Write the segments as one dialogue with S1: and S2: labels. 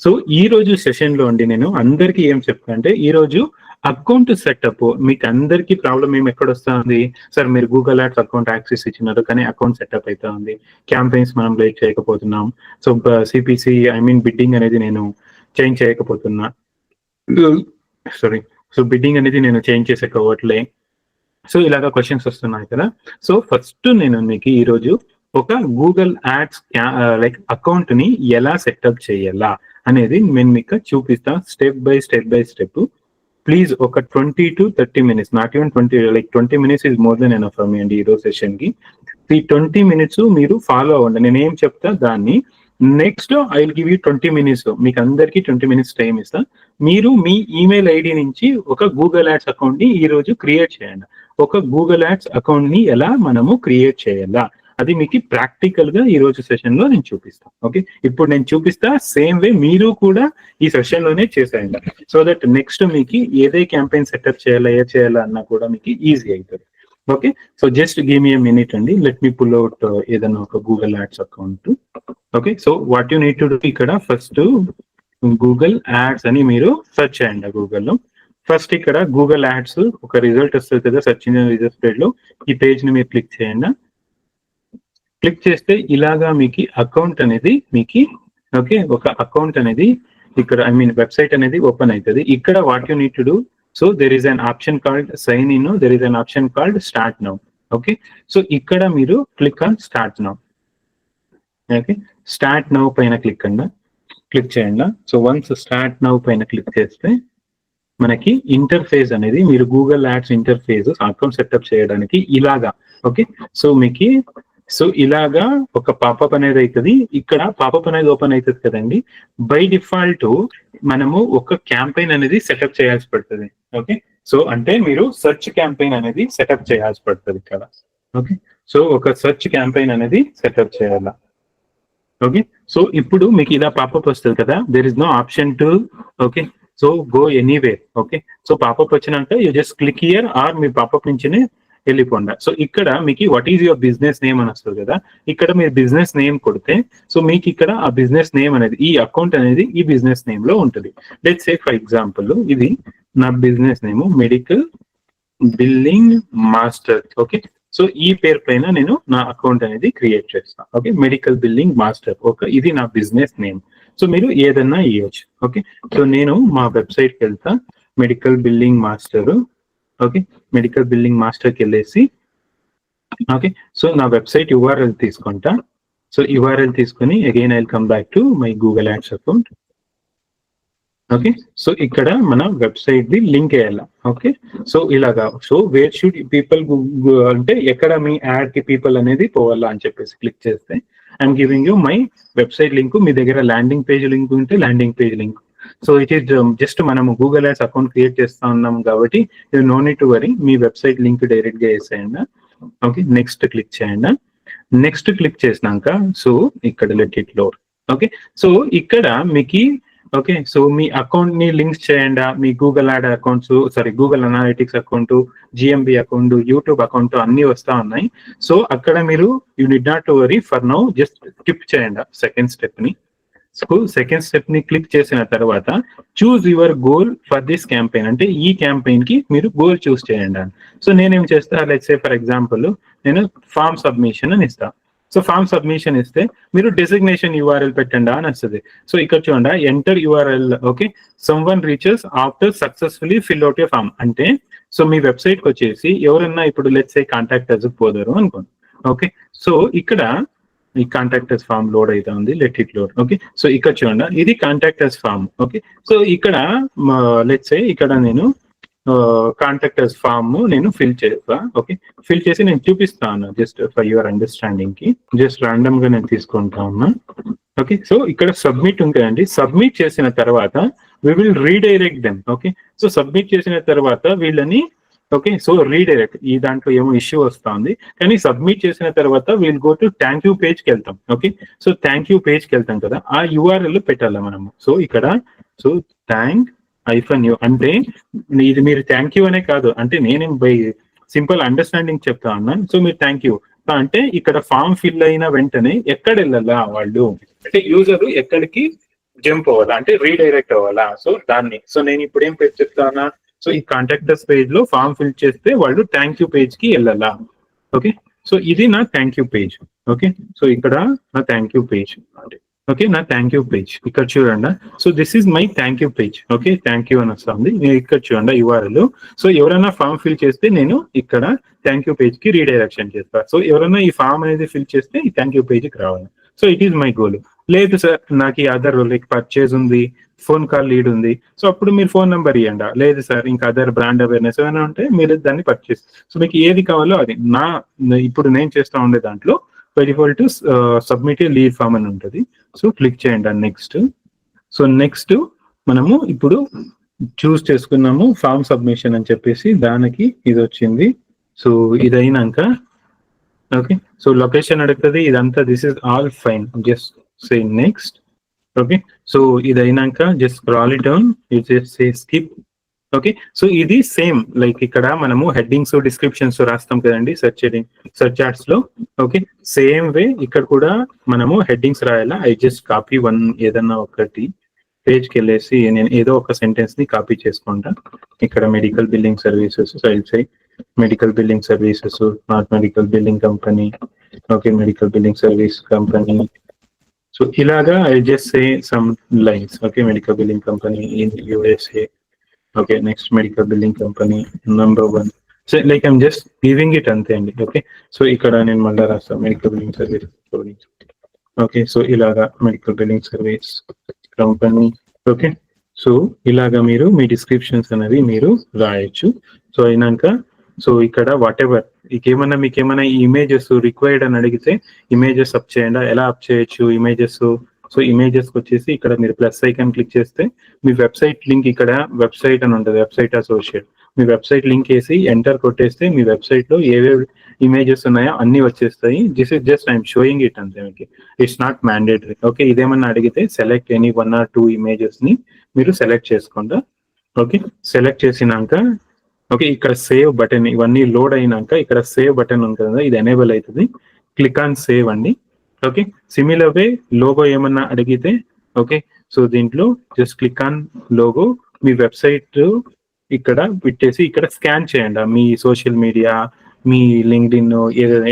S1: So ఈ రోజు session లో అండి నేను అందరికీ ఏం చెప్తానంటే, ఈ రోజు అకౌంట్ సెటప్ మీకు అందరికీ ప్రాబ్లం ఏమి ఎక్కడ వస్తుంది సార్, మీరు గూగుల్ యాడ్స్ అకౌంట్ యాక్సెస్ ఇచ్చినారు కానీ అకౌంట్ సెటప్ అయితే ఉంది, క్యాంపెయిన్స్ మనం లైక్ చేయకపోతున్నాం, సో సిపిసి బిడ్డింగ్ అనేది నేను చేంజ్ చేయకపోతున్నా, సారీ, సో బిడ్డింగ్ అనేది నేను చేంజ్ చేసేకోవట్లే, సో ఇలాగా క్వశ్చన్స్ వస్తున్నాయి కదా. సో ఫస్ట్ నేను మీకు ఈరోజు ఒక గూగుల్ యాడ్స్ లైక్ అకౌంట్ ని ఎలా సెటప్ చేయాలా అనేది నేను మీకు చూపిస్తా స్టెప్ బై స్టెప్. ప్లీజ్ ఒక 20 to 30 minutes, not even 20 minutes is more than enough for me అండి ఈరోజు సెషన్ కి. ఈ 20 minutes మీరు ఫాలో అవ్వండి, నేను ఏం చెప్తా దాన్ని. Next I will give you 20 minutes, మీకు అందరికి 20 minutes టైం ఇస్తా. మీరు మీ ఈమెయిల్ ఐడి నుంచి ఒక గూగుల్ యాడ్స్ అకౌంట్ ని ఈ రోజు క్రియేట్ చేయండి. ఒక గూగుల్ యాడ్స్ అకౌంట్ ని ఎలా మనము క్రియేట్ చేయాలా అది మీకు ప్రాక్టికల్ గా ఈ రోజు సెషన్ లో నేను చూపిస్తాను. ఓకే, ఇప్పుడు నేను చూపిస్తా సేమ్ వే మీరు కూడా ఈ సెషన్ లోనే చేసేయండి, సో దట్ నెక్స్ట్ మీకు ఏదే క్యాంపెయిన్ సెటప్ చేయాలా ఏ చేయాలా అన్నా కూడా మీకు ఈజీ అవుతుంది. Okay, so just give me a minute అండి, లెట్ మీ పుల్ అవుట్ ఏదైనా ఒక Google ads account. Okay, so what you need to do, ఇక్కడ ఫస్ట్ గూగుల్ యాడ్స్ అని మీరు సెర్చ్ చేయండి గూగుల్లో. ఫస్ట్ ఇక్కడ గూగుల్ యాడ్స్ ఒక రిజల్ట్ వస్తుంది కదా, సెర్చ్ ఇంజిన్ రిజల్ట్ పేజ్ లో ఈ పేజ్ ని మీరు క్లిక్ చేయండి. క్లిక్ చేస్తే ఇలాగా మీకు అకౌంట్ అనేది మీకు ఓకే ఒక అకౌంట్ అనేది ఇక్కడ వెబ్సైట్ అనేది ఓపెన్ అవుతుంది. ఇక్కడ what you need to do, so there is an option called sign in, there is an option called start now. Okay, so ఇక్కడ మీరు click on start now. Okay, start now పైన click చేయండి. So once start now పైన click చేస్తే మనకి interface అనేది మీరు Google ads interface account setup చేయడానికి ఇలాగా. ఓకే, సో మీకు సో ఇలాగా ఒక పాపప్ అనేది అవుతుంది. ఇక్కడ పాపప్ అనేది ఓపెన్ అవుతుంది కదండి. బై డిఫాల్ట్ మనము ఒక క్యాంపెయిన్ అనేది సెటప్ చేయాల్సి పడుతుంది. ఓకే, సో అంటే మీరు సెర్చ్ క్యాంపెయిన్ అనేది సెటప్ చేయాల్సి పడుతుంది ఇక్కడ. ఓకే, సో ఒక సెర్చ్ క్యాంపెయిన్ అనేది సెటప్ చేయాలా. ఓకే, సో ఇప్పుడు మీకు ఇలా పాపప్ వస్తుంది కదా, there is no option to okay so go anywhere. Okay, so popup వచ్చినాక you just click here or మీ పాపప్ నుంచి వెళ్ళిపోండి. సో ఇక్కడ మీకు what is your business name అని వస్తుంది కదా, ఇక్కడ మీరు బిజినెస్ నేమ్ కొడితే సో మీకు ఇక్కడ ఆ బిజినెస్ నేమ్ అనేది ఈ అకౌంట్ అనేది ఈ బిజినెస్ నేమ్ లో ఉంటుంది. లెట్స్ సే ఫర్ ఎగ్జాంపుల్ ఇది నా business name medical billing master. Okay, so ఈ పేరు పైన నేను నా అకౌంట్ అనేది క్రియేట్ చేస్తాను. Okay, medical billing master. Okay, ఇది నా బిజినెస్ నేమ్. సో మీరు ఏదన్నా ఇవ్వచ్చు. ఓకే, సో నేను మా వెబ్సైట్కి వెళ్తా, medical billing master. Okay, medical billing మాస్టర్కి వెళ్ళేసి ఓకే సో నా వెబ్సైట్ యూఆర్ఎల్ తీసుకుంటా. సో యూఆర్ఎల్ తీసుకుని again I will come back to my Google ads account. Okay, so ఇక్కడ మన వెబ్సైట్ ది లింక్ వేయాల. ఓకే, సో ఇలాగా సో వేర్ షుడ్ పీపుల్ అంటే ఎక్కడ మీ యాడ్ కి పీపుల్ అనేది పోవాలా అని చెప్పేసి క్లిక్ చేస్తే I'm giving you my website link. మీ దగ్గర ల్యాండింగ్ పేజ్ లింక్ ఉంటే landing page link. So it is just మనము గూగుల్ యాడ్స్ అకౌంట్ క్రియేట్ చేస్తా ఉన్నాం కాబట్టి you no need to worry, మీ వెబ్సైట్ లింక్ డైరెక్ట్ గా వేసేయండి. ఓకే, నెక్స్ట్ క్లిక్ చేయండి. నెక్స్ట్ క్లిక్ చేసినాక సో ఇక్కడ let it load. Okay, so ఇక్కడ మీకు ఓకే సో మీ అకౌంట్ ని లింక్స్ చేయండి, మీ Google ad accounts Google analytics account, GMB account, YouTube account అన్ని వస్తా ఉన్నాయి. సో అక్కడ మీరు you need not to worry for now, just skip చేయండి సెకండ్ స్టెప్ ని. సో సెకండ్ స్టెప్ ని క్లిక్ చేసిన తర్వాత choose your goal for this campaign, అంటే ఈ క్యాంపెయిన్ కి మీరు గోల్ చూస్ చేయండి. సో నేనేం చేస్తా, లెట్స్ సే ఫర్ ఎగ్జాంపుల్ నేను ఫార్మ్ సబ్మిషన్ అని ఇస్తా. సో ఫార్మ్ సబ్మిషన్ ఇస్తే మీరు డెసిగ్నేషన్ యూఆర్ఎల్ పెట్టండి అని వస్తుంది. సో ఇక్కడ చూడండి enter URL. Okay, someone reaches after successfully fill out a form, అంటే సో మీ వెబ్సైట్ కి వచ్చేసి ఎవరన్నా ఇప్పుడు లెట్స్ సే కాంటాక్ట్ అస్ పోదారు అనుకోండి. ఓకే, సో ఇక్కడ ఈ కాంటాక్టర్స్ ఫామ్ లోడ్ అయితే ఉంది, let it load. Okay, so ఇక్కడ చూడండి ఇది కాంటాక్టర్స్ ఫామ్. ఓకే, సో ఇక్కడ లెట్స్ సే ఇక్కడ నేను కాంటాక్టర్స్ ఫామ్ నేను ఫిల్ చేస్తా. ఓకే, ఫిల్ చేసి నేను చూపిస్తాను జస్ట్ ఫర్ యువర్ అండర్స్టాండింగ్ కి, జస్ట్ ర్యాండమ్ గా నేను తీసుకుంటా ఉన్నా. ఓకే, సో ఇక్కడ సబ్మిట్ ఉంటాయండి. సబ్మిట్ చేసిన తర్వాత we will redirect them. Okay, so submit చేసిన తర్వాత వీళ్ళని ఓకే సో రీడైరెక్ట్, ఈ దాంట్లో ఏమో ఇష్యూ వస్తుంది కానీ సబ్మిట్ చేసిన తర్వాత we'll go to thank you page కి వెళ్తాం. Okay, so thank you page కి వెళ్తాం కదా, ఆ యూఆర్ఎల్ పెట్టాలి మనము. సో ఇక్కడ సో థ్యాంక్ -u అంటే ఇది మీరు థ్యాంక్ యూ అనే కాదు, అంటే నేనేం బై సింపుల్ అండర్స్టాండింగ్ చెప్తా ఉన్నాను. సో మీరు థ్యాంక్ యూ అంటే ఇక్కడ ఫామ్ ఫిల్ అయిన వెంటనే ఎక్కడ వెళ్ళాలా వాళ్ళు, అంటే యూజర్ ఎక్కడికి జంప్ అవ్వాలా అంటే రీడైరెక్ట్ అవ్వాలా. సో దాన్ని సో నేను ఇప్పుడు ఏం పేజ్ చెప్తానా, సో ఈ కాంటాక్టర్స్ పేజ్ లో ఫామ్ ఫిల్ చేస్తే వాళ్ళు థ్యాంక్ యూ పేజ్ కి వెళ్ళాలా. ఓకే, సో ఇది నా thank you page. Okay, so ఇక్కడ నా థ్యాంక్ యూ పేజ్. ఓకే, నా థ్యాంక్ యూ పేజ్ ఇక్కడ చూడండి. So this is my thank you page. Okay, thank you అని వస్తుంది. నేను ఇక్కడ చూడండి URL. సో ఎవరైనా ఫామ్ ఫిల్ చేస్తే నేను ఇక్కడ థ్యాంక్ యూ పేజ్ కి రీడైరెక్షన్ చేస్తా. సో ఎవరైనా ఈ ఫామ్ అనేది ఫిల్ చేస్తే ఈ థ్యాంక్ యూ పేజ్ కి రావాలి. So it is my goal. లేదు సార్ నాకు ఈ అదర్ లైక్ పర్చేజ్ ఉంది, ఫోన్ కాల్ లీడ్ ఉంది, సో అప్పుడు మీరు ఫోన్ నెంబర్ ఇవ్వండి. లేదు సార్ ఇంకా అదర్ బ్రాండ్ అవేర్నెస్ ఏమైనా ఉంటే మీరు దాన్ని పర్చేస్. సో మీకు ఏది కావాలో అది ఇప్పుడు నేను చేస్తా ఉండే దాంట్లో default submit a lead form అని ఉంటుంది. సో క్లిక్ చేయండి నెక్స్ట్. సో నెక్స్ట్ మనము ఇప్పుడు చూస్ చేసుకున్నాము ఫామ్ సబ్మిషన్ అని చెప్పేసి, దానికి ఇది వచ్చింది. సో ఇది అయినాక ఓకే, సో లొకేషన్ అడుగుతుంది ఇదంతా. This is all fine, just say next. Okay, so ఇది అయినాక just scroll it down, just say skip. Okay, so ఇది సేమ్ లైక్ ఇక్కడ మనము హెడ్డింగ్స్ డిస్క్రిప్షన్స్ రాస్తాం కదండి సెర్చ్ చార్ట్స్ లో. ఓకే, సేమ్ వే ఇక్కడ కూడా మనము హెడ్డింగ్స్ రాయాలా. ఐ జస్ట్ కాపీ వన్ ఏదన్నా ఒకటి పేజ్కి వెళ్ళేసి నేను ఏదో ఒక సెంటెన్స్ ని కాపీ చేసుకుంటా. ఇక్కడ medical billing services, medical billing services, not medical billing company. Okay, medical billing service company. So ఇలాగా I just say some lines. Okay, medical billing company in USA. Okay, next medical billing company number 1. So like I'm just giving it ante andi. Okay, so ikkada nenu malla rasta medical billing service. Okay, so ilaga medical billing service company. Okay, so ilaga meeru mee descriptions anadi meeru raayochu. So ainanka so ఇక్కడ what ever మీకేమన్నా images required అని అడిగితే images up చేయండి. ఎలా up చేయొచ్చు images? So images వచ్చేసి ఇక్కడ మీరు ప్లస్ ఐకాన్ క్లిక్ చేస్తే మీ వెబ్సైట్ లింక్, ఇక్కడ వెబ్సైట్ అని ఉంటుంది, వెబ్సైట్ అసోసియేట్. మీ వెబ్సైట్ లింక్ వేసి ఎంటర్ కొట్టేస్తే మీ వెబ్సైట్ లో ఏవేవి ఇమేజెస్ ఉన్నాయో అన్ని వచ్చేస్తాయి. This is just I'm showing it అంతే, మీకు ఇట్స్ నాట్ మ్యాండేటరీ. ఓకే, ఇదేమన్నా అడిగితే సెలెక్ట్ ఎనీ 1 or 2 ఇమేజెస్ ని మీరు సెలెక్ట్ చేసుకోండి. ఓకే, సెలెక్ట్ చేసినాక ఓకే ఇక్కడ సేవ్ బటన్, ఇవన్నీ లోడ్ అయినాక ఇక్కడ సేవ్ బటన్ ఉంటుంది కదా, ఇది ఎనేబుల్ అవుతుంది. క్లిక్ ఆన్ సేవ్ అండి. ఓకే, సిమిలర్ వే లోగో ఏమన్నా అడిగితే ఓకే, సో దీంట్లో just click on logo. Me website ఇక్కడ పెట్టేసి ఇక్కడ స్కాన్ చేయండి మీ సోషల్ మీడియా, మీ లింక్డ్ఇన్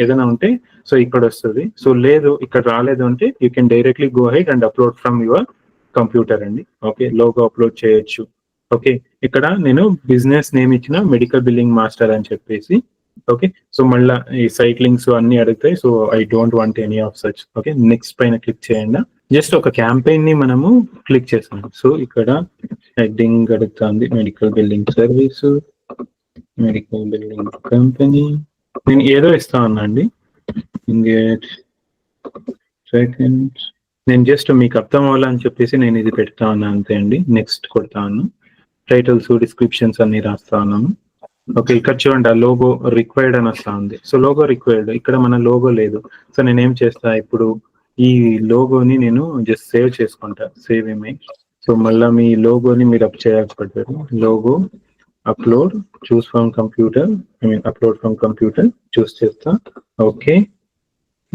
S1: ఏదైనా ఉంటే సో ఇక్కడ వస్తుంది. సో లేదు ఇక్కడ రాలేదు అంటే you can directly go head and upload from your computer అండి. ఓకే, లోగో అప్లోడ్ చేయొచ్చు. ఓకే, ఇక్కడ నేను బిజినెస్ నేమ్ ఇచ్చిన మెడికల్ బిల్లింగ్ మాస్టర్ అని చెప్పేసి. ఓకే, సో మళ్ళీ ఈ సైట్ లింక్స్ అన్ని అడుగుతాయి. So I don't want any of such. Okay, next పైన క్లిక్ చేయండి. జస్ట్ ఒక క్యాంపెయిన్ ని మనము క్లిక్ చేసాం. సో ఇక్కడ హెడ్డింగ్ అడుగుతుంది medical billing service, medical billing company. నేను ఏదో ఇస్తా ఉన్నా అండి. నేను జస్ట్ మీకు అర్థం అవ్వాలని చెప్పేసి నేను ఇది పెడతా ఉన్నా అంతే అండి. నెక్స్ట్ కొడతా ఉన్నాను. టైటిల్స్ డిస్క్రిప్షన్స్ అన్ని రాస్తా ఉన్నాము. ఓకే, ఇక్కడ చూడండి ఆ లోగో రిక్వైర్డ్ అని వస్తా ఉంది. సో లోగో రిక్వైర్డ్, ఇక్కడ మన లోగో లేదు. సో నేనేం చేస్తా, ఇప్పుడు ఈ లోగోని నేను జస్ట్ సేవ్ చేసుకుంటా, సేవ్ ఇమేజ్. సో మళ్ళీ మీ లోగోని మీరు అప్ చేయకపోతారు. Logo upload, choose from computer, upload from computer choose చేస్తా. ఓకే,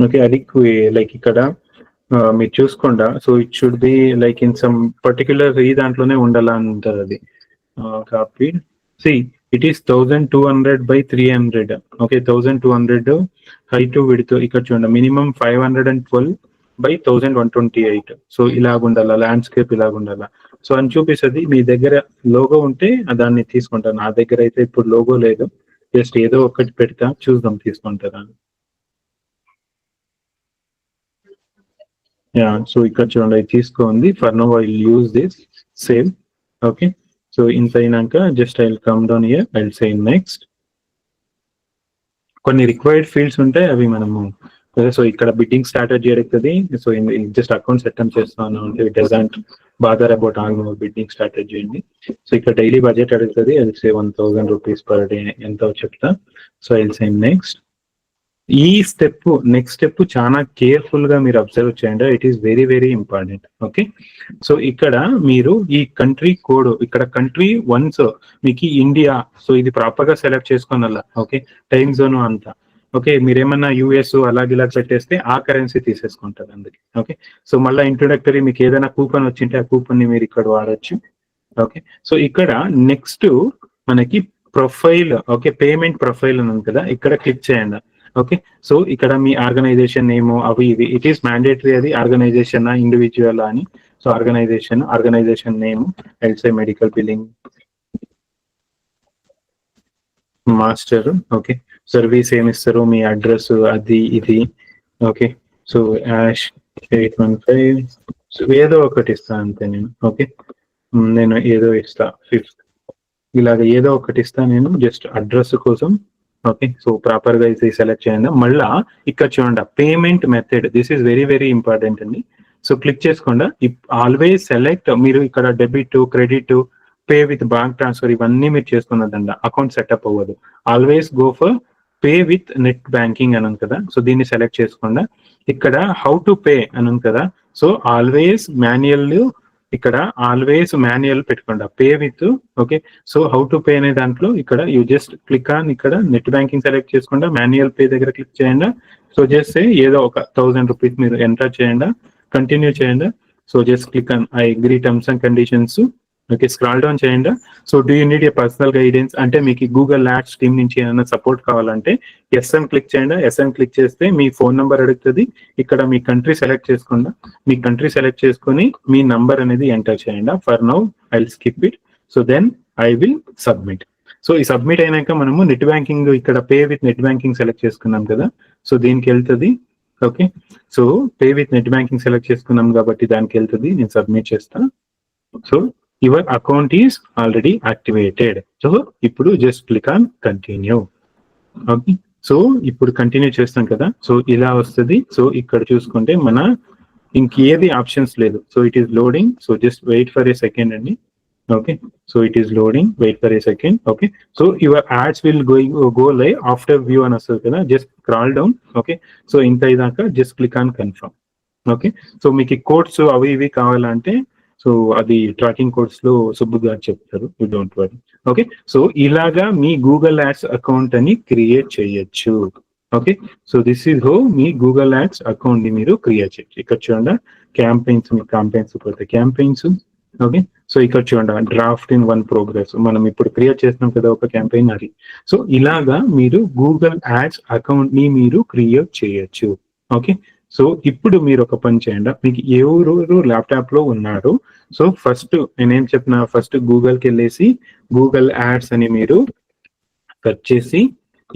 S1: ఓకే, అది లైక్ ఇక్కడ మీరు చూసుకోండా. So it should be like in some particular ఈ దాంట్లోనే ఉండాలా అని ఉంటుంది అది. Copy, see it is 1200 by 300. Okay, 1200 height width. ఇక్కడ చూడండి మినిమం 512 by 1128. సో ఇలాగుండాలా, ల్యాండ్స్కేప్ ఇలాగుండాలా. సో అని చూపిస్తుంది. మీ దగ్గర లోగో ఉంటే దాన్ని తీసుకుంటాను. నా దగ్గర అయితే ఇప్పుడు లోగో లేదు. జస్ట్ ఏదో ఒకటి పెడతా, చూద్దాం తీసుకుంటారా. యా, సో ఇక్కడ చూడండి తీసుకోండి. For now I use this, save. Okay, so ఇంత అయినాక just I will come down here, I will say next. కొన్ని రిక్వైర్డ్ ఫీల్డ్స్ ఉంటాయి, అవి మనము సో ఇక్కడ బిడ్డింగ్ స్ట్రాటజీ అడుగుతుంది. సో జస్ట్ అకౌంట్ సెటప్ చేస్తాను అంటే it doesn't bother about bidding strategy అండి. సో ఇక్కడ డైలీ బడ్జెట్ అడుగుతుంది. I will say 1000 rupees per day ఎంతో చెప్తా. So I will say next. ఈ స్టెప్, నెక్స్ట్ స్టెప్ చాలా కేర్ఫుల్ గా మీరు అబ్జర్వ్ చేయండి. It is very very important. Okay, so ఇక్కడ మీరు ఈ కంట్రీ కోడ్, ఇక్కడ కంట్రీ వన్స్ మీకు ఇండియా, సో ఇది ప్రాపర్ గా సెలెక్ట్ చేసుకోనాలా. ఓకే, టైం జోన్ అంతా ఓకే, మీరేమన్నా యూఎస్ అలాగే ఇలా పెట్టేస్తే ఆ కరెన్సీ తీసేసుకుంటారు అందుకే. ఓకే, సో మళ్ళీ ఇంట్రొడక్టరీ మీకు ఏదైనా కూపన్ వచ్చింటే ఆ కూపన్ ని మీరు ఇక్కడ వాడచ్చు. ఓకే, సో ఇక్కడ నెక్స్ట్ మనకి ప్రొఫైల్, ఓకే, పేమెంట్ ప్రొఫైల్ అని ఉంది కదా, ఇక్కడ క్లిక్ చేయండి. ఓకే, సో ఇక్కడ మీ ఆర్గనైజేషన్ నేమ్ అవి ఇవి ఇట్ ఈస్ మ్యాండేటరీ, అది ఆర్గనైజేషన్ ఇండివిజువల్ అని. So organisation name, else medical billing master. Okay, service ఏమి ఇస్తారు, మీ అడ్రస్ అది ఇది. ఓకే, సో యాష్ 815 ఏదో ఒకటి ఇస్తా అంతే నేను. ఓకే, నేను ఏదో ఇస్తా 5th, ఇలాగ ఏదో ఒకటి ఇస్తా నేను జస్ట్ అడ్రస్ కోసం. ఓకే, సో ప్రాపర్ గా ఇది సెలెక్ట్ చేయండి. మళ్ళా ఇక్కడ చూడండి payment method, this is very very important అండి. సో క్లిక్ చేసుకోండి. ఆల్వేస్ సెలెక్ట్, మీరు ఇక్కడ debit, credit, pay with bank transfer ఇవన్నీ మీరు చేసుకున్నదండి, అకౌంట్ సెటప్ అవ్వదు. Always go for pay with net banking అని ఉంది కదా, సో దీన్ని సెలెక్ట్ చేసుకోండి. ఇక్కడ హౌ టు పే అని ఉంది కదా, సో ఆల్వేస్ మాన్యువల్, ఇక్కడ ఆల్వేస్ మాన్యువల్ పెట్టుకోండి pay with. Okay, so how to pay అనే దాంట్లో ఇక్కడ యూ జస్ట్ క్లిక్ ఆన్, ఇక్కడ నెట్ బ్యాంకింగ్ సెలెక్ట్ చేసుకోండి, మాన్యువల్ పే దగ్గర క్లిక్ చేయండి. సో జస్ట్ ఏదో ఒక 1000 రూపీస్ మీరు ఎంటర్ చేయండి, కంటిన్యూ చేయండి. So just click on I agree terms and conditions. Okay, scroll down చేయండి. So do you need a personal guidance, అంటే మీకు గూగుల్ యాడ్స్ టీమ్ నుంచి ఏమైనా సపోర్ట్ కావాలంటే ఎస్ఎన్ క్లిక్ చేయండి. ఎస్ఎన్ క్లిక్ చేస్తే మీ ఫోన్ నెంబర్ అడుగుతుంది. ఇక్కడ మీ కంట్రీ సెలెక్ట్ చేసుకోండి, మీ కంట్రీ సెలెక్ట్ చేసుకుని మీ నంబర్ అనేది ఎంటర్ చేయండి. For now I will skip it. So then I will submit. So ఈ సబ్మిట్ అయినాక మనము నెట్ బ్యాంకింగ్, ఇక్కడ pay with net banking select చేసుకున్నాం కదా, సో దీనికి వెళ్తుంది. Okay, so pay with net banking select చేసుకున్నాం కాబట్టి దానికి వెళ్తుంది. నేను సబ్మిట్ చేస్తాను. So your account is already activated. So ఇప్పుడు just click on continue. Okay, so ఇప్పుడు కంటిన్యూ చేస్తాం కదా, సో ఇలా వస్తుంది. సో ఇక్కడ చూసుకుంటే మన ఇంకేది ఆప్షన్స్ లేదు. So it is loading. So just wait for a second అండి. Okay, so it is loading, wait for a second. Okay, so your ads will go live after view అని వస్తుంది కదా, just scroll down. Okay, so ఇంత ఇదాకా just click on confirm. Okay, so మీకు codes అవి ఇవి కావాలంటే సో అది ట్రాకింగ్ కోడ్స్ లో సుబ్బు గారు చెప్తారు, you don't worry. Okay, so ఇలాగా మీ గూగుల్ యాడ్స్ అకౌంట్ అని క్రియేట్ చేయొచ్చు. Okay, so this is how me Google ads account ని మీరు క్రియేట్ చేయొచ్చు. ఇక్కడ చూడండి క్యాంపెయిన్స్ పోతే క్యాంపెయిన్స్. ఓకే, సో ఇక్కడ చూడండి డ్రాఫ్ట్ ఇన్ 1 ప్రోగ్రెస్, మనం ఇప్పుడు క్రియేట్ చేస్తున్నాం కదా ఒక క్యాంపెయిన్ అది. సో ఇలాగా మీరు గూగుల్ యాడ్స్ అకౌంట్ ని మీరు క్రియేట్ చేయొచ్చు. ఓకే, సో ఇప్పుడు మీరు ఒక పని చేయండి, మీకు ఎవరు ల్యాప్టాప్ లో ఉన్నారు, సో ఫస్ట్ నేనేం చెప్పిన, ఫస్ట్ గూగుల్కి వెళ్ళేసి గూగుల్ యాడ్స్ అని మీరు సెర్చ్ చేసి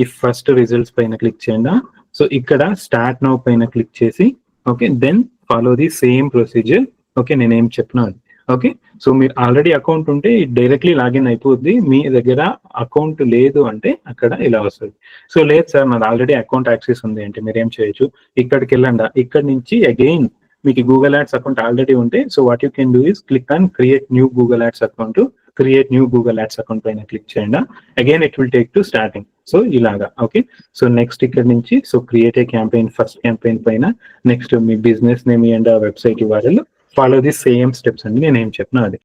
S1: ఈ ఫస్ట్ రిజల్ట్స్ పైన క్లిక్ చేయండి. సో ఇక్కడ స్టార్ట్ నౌ పైన క్లిక్ చేసి okay, then follow the same procedure. Okay, నేనేం చెప్పినా. ఓకే, సో మీరు ఆల్రెడీ అకౌంట్ ఉంటే డైరెక్ట్లీ లాగిన్ అయిపోద్ది. మీ దగ్గర అకౌంట్ లేదు అంటే అక్కడ ఇలా వస్తుంది. సో లేదు సార్ నాది ఆల్రెడీ అకౌంట్ యాక్సెస్ ఉంది అంటే మీరు ఏం చేయొచ్చు, ఇక్కడికి వెళ్ళండి. ఇక్కడ నుంచి అగైన్ మీకు గూగుల్ యాడ్స్ అకౌంట్ ఆల్రెడీ ఉంటే so what you can do is click on create new Google ads account. Create new Google ads account పైన క్లిక్ చేయండి. Again it will take to starting. So ఇలాగా. Okay, so next ఇక్కడ నుంచి so create a campaign, first campaign పైన next మీ business name and website ఇవ్వాలి. Follow the same steps అండి, నేనేం చెప్పినా అది.